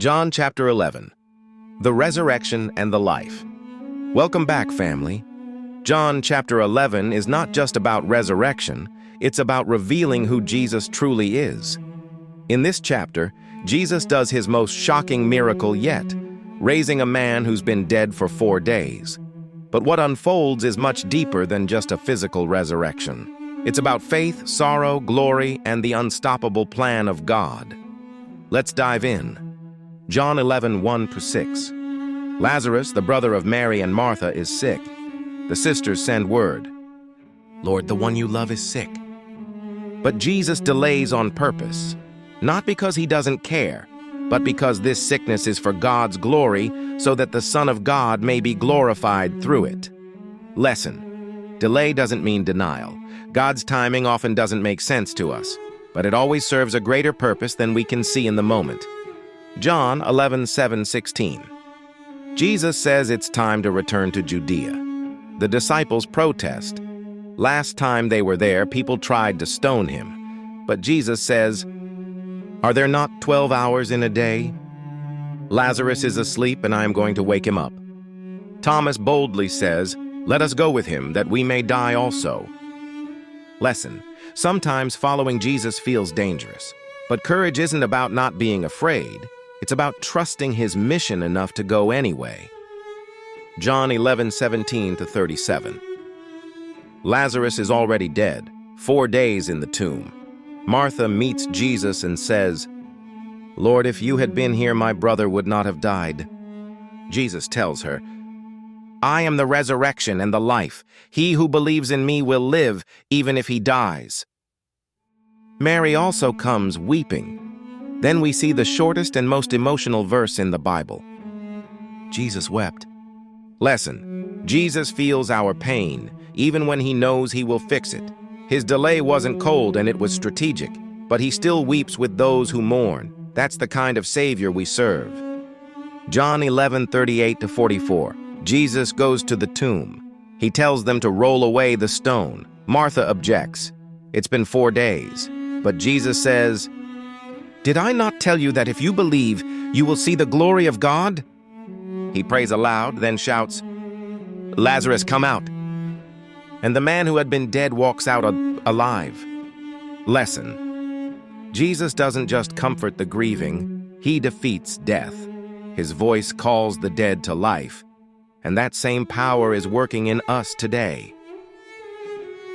John chapter 11. The Resurrection and the Life. Welcome back, family. John chapter 11 is not just about resurrection, it's about revealing who Jesus truly is. In this chapter, Jesus does his most shocking miracle yet, raising a man who's been dead for 4 days. But what unfolds is much deeper than just a physical resurrection. It's about faith, sorrow, glory, and the unstoppable plan of God. Let's dive in. John 11, 1-6. Lazarus, the brother of Mary and Martha, is sick. The sisters send word, "Lord, the one you love is sick." But Jesus delays on purpose, not because he doesn't care, but because this sickness is for God's glory, so that the Son of God may be glorified through it. Lesson: delay doesn't mean denial. God's timing often doesn't make sense to us, but it always serves a greater purpose than we can see in the moment. John 11:7-16. Jesus says it's time to return to Judea. The disciples protest. Last time they were there, people tried to stone him. But Jesus says, "Are there not 12 hours in a day? Lazarus is asleep and I am going to wake him up." Thomas boldly says, "Let us go with him, that we may die also." Lesson: sometimes following Jesus feels dangerous, but courage isn't about not being afraid. It's about trusting his mission enough to go anyway. John 11:17-37. Lazarus is already dead, 4 days in the tomb. Martha meets Jesus and says, "Lord, if you had been here, my brother would not have died." Jesus tells her, "I am the resurrection and the life. He who believes in me will live, even if he dies." Mary also comes weeping. Then we see the shortest and most emotional verse in the Bible. Jesus wept. Lesson: Jesus feels our pain, even when he knows he will fix it. His delay wasn't cold and it was strategic, but he still weeps with those who mourn. That's the kind of Savior we serve. John 11:38-44. Jesus goes to the tomb. He tells them to roll away the stone. Martha objects. It's been 4 days. But Jesus says, "Did I not tell you that if you believe, you will see the glory of God?" He prays aloud, then shouts, "Lazarus, come out." And the man who had been dead walks out alive. Lesson: Jesus doesn't just comfort the grieving, he defeats death. His voice calls the dead to life, and that same power is working in us today.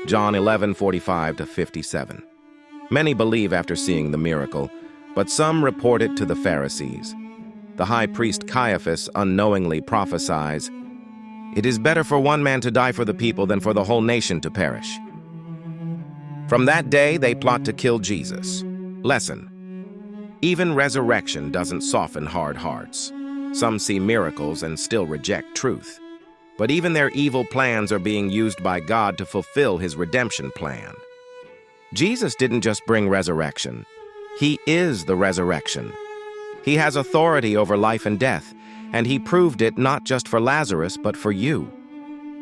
John 11:45-57. Many believe after seeing the miracle, but some report it to the Pharisees. The high priest Caiaphas unknowingly prophesies, "It is better for one man to die for the people than for the whole nation to perish." From that day, they plot to kill Jesus. Lesson: even resurrection doesn't soften hard hearts. Some see miracles and still reject truth. But even their evil plans are being used by God to fulfill his redemption plan. Jesus didn't just bring resurrection. He is the resurrection. He has authority over life and death, and he proved it not just for Lazarus, but for you.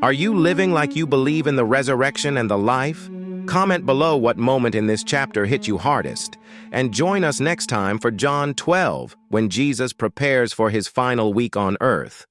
Are you living like you believe in the resurrection and the life? Comment below what moment in this chapter hit you hardest, and join us next time for John 12, when Jesus prepares for his final week on earth.